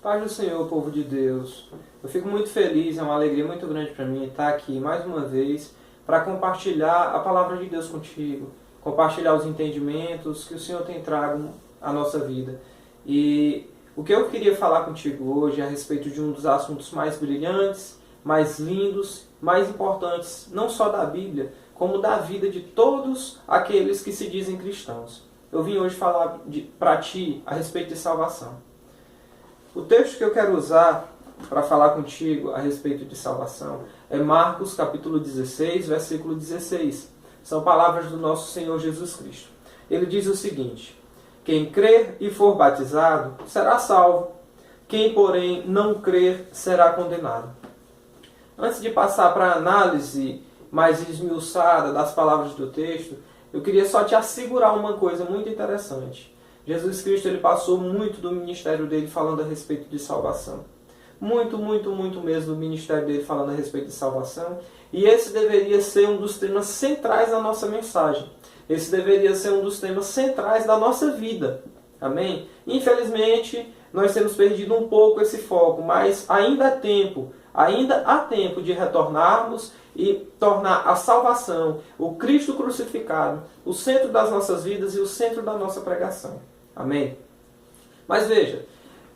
Paz do Senhor, povo de Deus. Eu fico muito feliz, é uma alegria muito grande para mim estar aqui mais uma vez para compartilhar a palavra de Deus contigo, compartilhar os entendimentos que o Senhor tem trago à nossa vida. E o que eu queria falar contigo hoje é a respeito de um dos assuntos mais brilhantes, mais lindos, mais importantes, não só da Bíblia, como da vida de todos aqueles que se dizem cristãos. Eu vim hoje falar para ti a respeito de salvação. O texto que eu quero usar para falar contigo a respeito de salvação é Marcos capítulo 16, versículo 16. São palavras do nosso Senhor Jesus Cristo. Ele diz o seguinte: quem crer e for batizado será salvo, quem porém não crer será condenado. Antes de passar para a análise mais esmiuçada das palavras do texto, eu queria só te assegurar uma coisa muito interessante. Jesus Cristo ele passou muito do ministério dele falando a respeito de salvação. Muito mesmo do ministério dele falando a respeito de salvação. E esse deveria ser um dos temas centrais da nossa mensagem. Esse deveria ser um dos temas centrais da nossa vida. Amém? Infelizmente, nós temos perdido um pouco esse foco, mas ainda há tempo de retornarmos e tornar a salvação, o Cristo crucificado, o centro das nossas vidas e o centro da nossa pregação. Amém? Mas veja,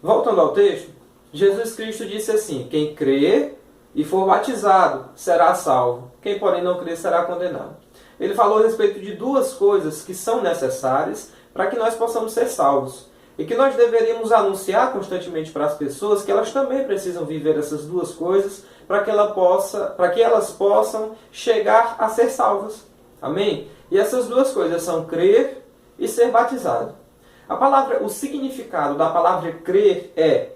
voltando ao texto, Jesus Cristo disse assim: quem crer e for batizado será salvo, quem porém não crer será condenado. Ele falou a respeito de duas coisas que são necessárias para que nós possamos ser salvos. E que nós deveríamos anunciar constantemente para as pessoas que elas também precisam viver essas duas coisas para que elas possam chegar a ser salvas. Amém? E essas duas coisas são crer e ser batizado. O significado da palavra crer é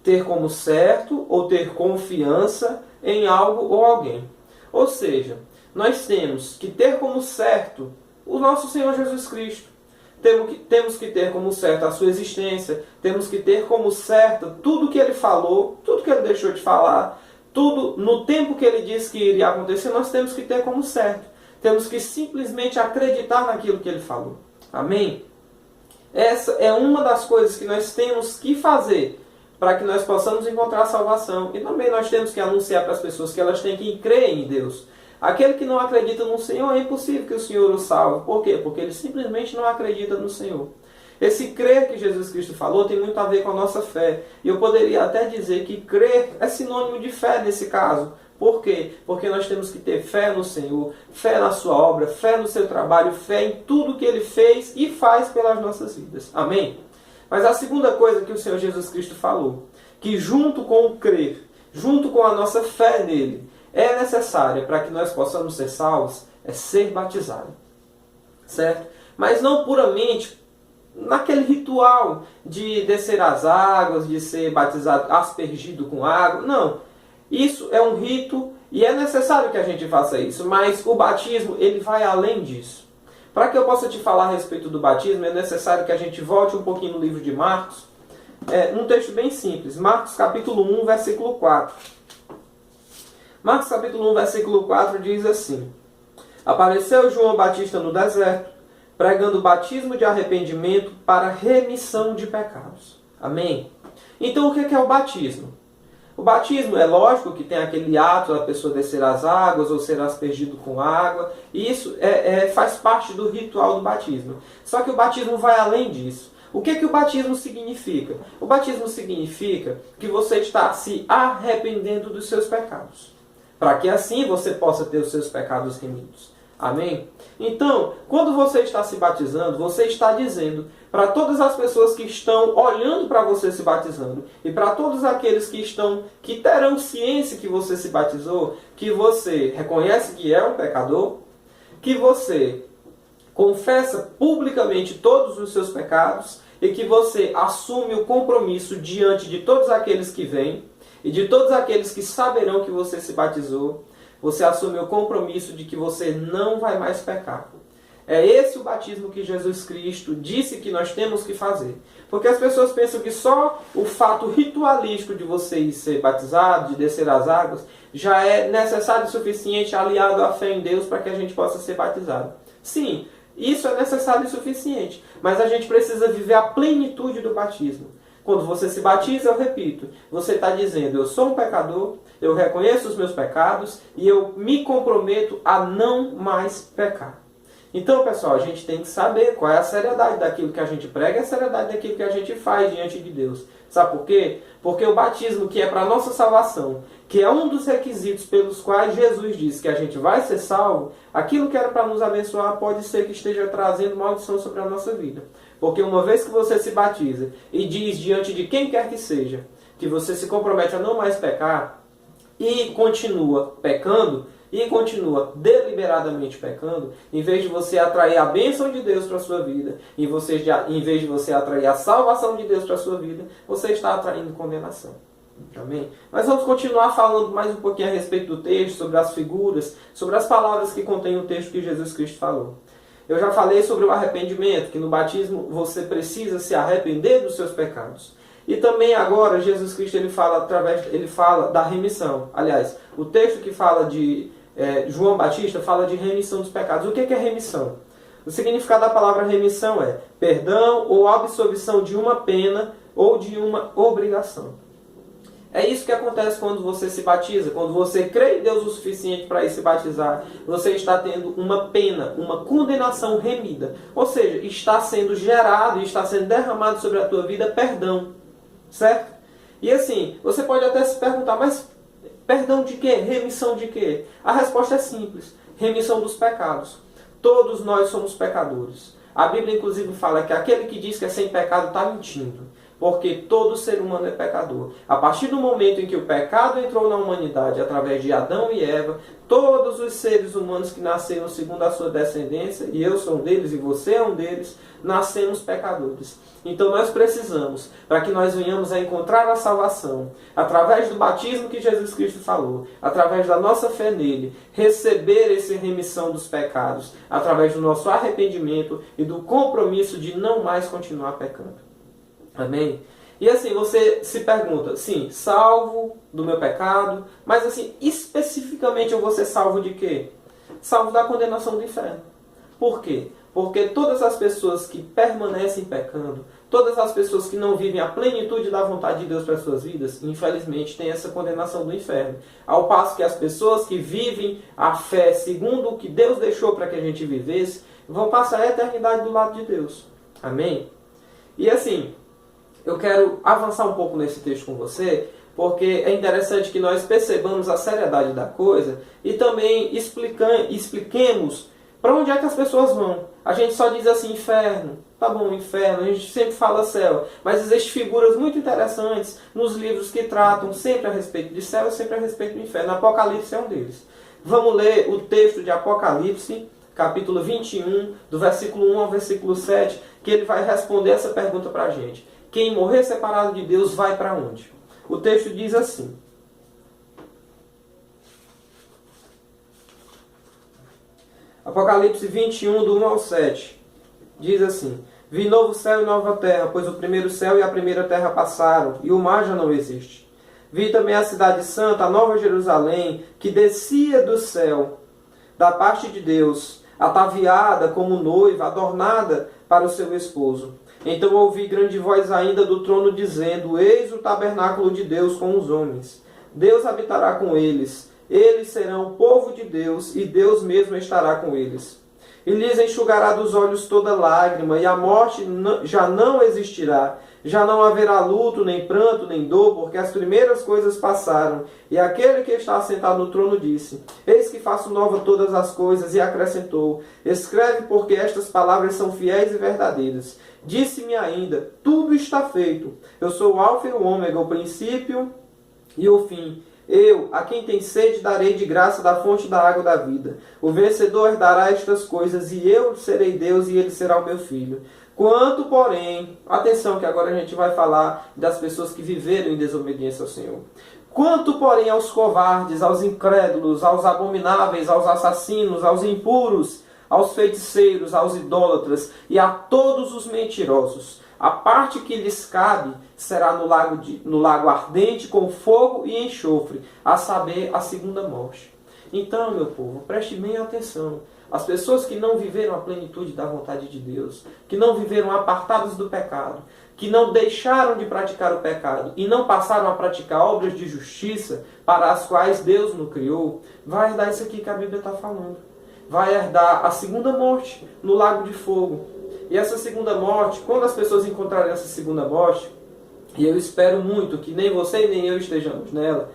ter como certo ou ter confiança em algo ou alguém. Ou seja, nós temos que ter como certo o nosso Senhor Jesus Cristo. Temos que ter como certo a sua existência, temos que ter como certo tudo que ele falou, tudo que ele deixou de falar, tudo no tempo que ele disse que iria acontecer, nós temos que ter como certo. Temos que simplesmente acreditar naquilo que ele falou. Amém? Essa é uma das coisas que nós temos que fazer para que nós possamos encontrar a salvação. E também nós temos que anunciar para as pessoas que elas têm que crer em Deus. Aquele que não acredita no Senhor, é impossível que o Senhor o salve. Por quê? Porque ele simplesmente não acredita no Senhor. Esse crer que Jesus Cristo falou tem muito a ver com a nossa fé. E eu poderia até dizer que crer é sinônimo de fé nesse caso. Por quê? Porque nós temos que ter fé no Senhor, fé na sua obra, fé no seu trabalho, fé em tudo que ele fez e faz pelas nossas vidas. Amém? Mas a segunda coisa que o Senhor Jesus Cristo falou, que junto com o crer, junto com a nossa fé nele, é necessária para que nós possamos ser salvos, é ser batizado. Certo? Mas não puramente naquele ritual de descer as águas, de ser batizado, aspergido com água. Não. Isso é um rito e é necessário que a gente faça isso. Mas o batismo, ele vai além disso. Para que eu possa te falar a respeito do batismo, é necessário que a gente volte um pouquinho no livro de Marcos. Um texto bem simples. Marcos capítulo 1, versículo 4. Marcos capítulo 1, versículo 4 diz assim: apareceu João Batista no deserto, pregando o batismo de arrependimento para remissão de pecados. Amém? Então o que é o batismo? O batismo é lógico que tem aquele ato da pessoa descer as águas ou ser aspergido com água. E isso faz parte do ritual do batismo. Só que o batismo vai além disso. O que o batismo significa? O batismo significa que você está se arrependendo dos seus pecados, para que assim você possa ter os seus pecados remidos. Amém? Então, quando você está se batizando, você está dizendo para todas as pessoas que estão olhando para você se batizando e para todos aqueles que terão ciência que você se batizou, que você reconhece que é um pecador, que você confessa publicamente todos os seus pecados e que você assume o compromisso diante de todos aqueles que vêm e de todos aqueles que saberão que você se batizou. Você assume o compromisso de que você não vai mais pecar. É esse o batismo que Jesus Cristo disse que nós temos que fazer. Porque as pessoas pensam que só o fato ritualístico de você ser batizado, de descer as águas, já é necessário e suficiente aliado à fé em Deus para que a gente possa ser batizado. Sim, isso é necessário e suficiente. Mas a gente precisa viver a plenitude do batismo. Quando você se batiza, eu repito, você está dizendo, eu sou um pecador, eu reconheço os meus pecados e eu me comprometo a não mais pecar. Então, pessoal, a gente tem que saber qual é a seriedade daquilo que a gente prega e a seriedade daquilo que a gente faz diante de Deus. Sabe por quê? Porque o batismo, que é para a nossa salvação, que é um dos requisitos pelos quais Jesus disse que a gente vai ser salvo, aquilo que era para nos abençoar pode ser que esteja trazendo maldição sobre a nossa vida. Porque uma vez que você se batiza e diz diante de quem quer que seja, que você se compromete a não mais pecar, e continua pecando, e continua deliberadamente pecando, em vez de você atrair a bênção de Deus para a sua vida, em vez de você atrair a salvação de Deus para a sua vida, você está atraindo condenação. Amém? Mas vamos continuar falando mais um pouquinho a respeito do texto, sobre as figuras, sobre as palavras que contém o texto que Jesus Cristo falou. Eu já falei sobre o arrependimento, que no batismo você precisa se arrepender dos seus pecados. E também agora Jesus Cristo ele fala da remissão. Aliás, o texto que fala de João Batista fala de remissão dos pecados. O que é remissão? O significado da palavra remissão é perdão ou absolvição de uma pena ou de uma obrigação. É isso que acontece quando você se batiza, quando você crê em Deus o suficiente para ir se batizar, você está tendo uma pena, uma condenação remida. Ou seja, está sendo gerado e está sendo derramado sobre a tua vida perdão. Certo? E assim, você pode até se perguntar, mas perdão de quê? Remissão de quê? A resposta é simples. Remissão dos pecados. Todos nós somos pecadores. A Bíblia inclusive fala que aquele que diz que é sem pecado está mentindo. Porque todo ser humano é pecador. A partir do momento em que o pecado entrou na humanidade, através de Adão e Eva, todos os seres humanos que nasceram segundo a sua descendência, e eu sou um deles e você é um deles, nascemos pecadores. Então nós precisamos, para que nós venhamos a encontrar a salvação, através do batismo que Jesus Cristo falou, através da nossa fé nele, receber essa remissão dos pecados, através do nosso arrependimento e do compromisso de não mais continuar pecando. Amém? E assim, você se pergunta, sim, salvo do meu pecado, mas assim, especificamente eu vou ser salvo de quê? Salvo da condenação do inferno. Por quê? Porque todas as pessoas que permanecem pecando, todas as pessoas que não vivem a plenitude da vontade de Deus para as suas vidas, infelizmente têm essa condenação do inferno. Ao passo que as pessoas que vivem a fé segundo o que Deus deixou para que a gente vivesse, vão passar a eternidade do lado de Deus. Amém? E assim, eu quero avançar um pouco nesse texto com você, porque é interessante que nós percebamos a seriedade da coisa e também expliquemos para onde é que as pessoas vão. A gente só diz assim, inferno. Tá bom, inferno, a gente sempre fala céu. Mas existem figuras muito interessantes nos livros que tratam sempre a respeito de céu e sempre a respeito do inferno. Apocalipse é um deles. Vamos ler o texto de Apocalipse, capítulo 21, do versículo 1 ao versículo 7, que ele vai responder essa pergunta para a gente. Quem morrer separado de Deus vai para onde? O texto diz assim. Apocalipse 21, do 1 ao 7. Diz assim. Vi novo céu e nova terra, pois o primeiro céu e a primeira terra passaram, e o mar já não existe. Vi também a cidade santa, a nova Jerusalém, que descia do céu, da parte de Deus, ataviada como noiva, adornada para o seu esposo. Então ouvi grande voz ainda do trono dizendo, eis o tabernáculo de Deus com os homens. Deus habitará com eles. Eles serão o povo de Deus, e Deus mesmo estará com eles. E lhes enxugará dos olhos toda lágrima, e a morte já não existirá. Já não haverá luto, nem pranto, nem dor, porque as primeiras coisas passaram. E aquele que está sentado no trono disse, eis que faço nova todas as coisas, e acrescentou, escreve porque estas palavras são fiéis e verdadeiras. Disse-me ainda, tudo está feito. Eu sou o Alfa e o Ômega, o princípio e o fim. Eu, a quem tem sede, darei de graça da fonte da água da vida. O vencedor herdará estas coisas, e eu serei Deus, e ele será o meu filho. Quanto, porém, atenção que agora a gente vai falar das pessoas que viveram em desobediência ao Senhor. Quanto, porém, aos covardes, aos incrédulos, aos abomináveis, aos assassinos, aos impuros, aos feiticeiros, aos idólatras e a todos os mentirosos, a parte que lhes cabe será no lago ardente com fogo e enxofre, a saber, a segunda morte. Então, meu povo, preste bem atenção. As pessoas que não viveram a plenitude da vontade de Deus, que não viveram apartados do pecado, que não deixaram de praticar o pecado e não passaram a praticar obras de justiça para as quais Deus nos criou, vai herdar isso aqui que a Bíblia está falando. Vai herdar a segunda morte no lago de fogo. E essa segunda morte, quando as pessoas encontrarem essa segunda morte, e eu espero muito que nem você e nem eu estejamos nela,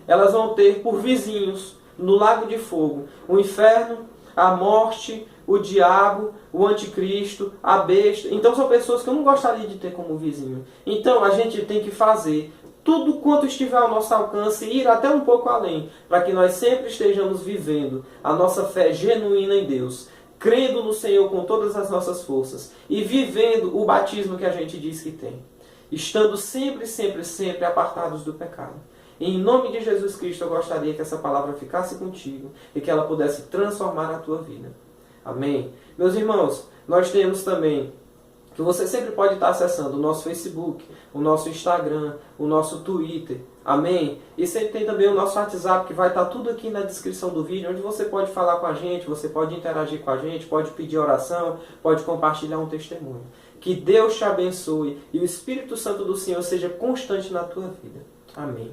elas vão ter por vizinhos, no lago de fogo, o inferno, a morte, o diabo, o anticristo, a besta. Então são pessoas que eu não gostaria de ter como vizinho. Então a gente tem que fazer tudo quanto estiver ao nosso alcance e ir até um pouco além, para que nós sempre estejamos vivendo a nossa fé genuína em Deus, crendo no Senhor com todas as nossas forças e vivendo o batismo que a gente diz que tem. Estando sempre, sempre, sempre apartados do pecado. E em nome de Jesus Cristo eu gostaria que essa palavra ficasse contigo e que ela pudesse transformar a tua vida. Amém? Meus irmãos, nós temos também que você sempre pode estar acessando o nosso Facebook, o nosso Instagram, o nosso Twitter. Amém? E sempre tem também o nosso WhatsApp, que vai estar tudo aqui na descrição do vídeo, onde você pode falar com a gente, você pode interagir com a gente, pode pedir oração, pode compartilhar um testemunho. Que Deus te abençoe e o Espírito Santo do Senhor seja constante na tua vida. Amém.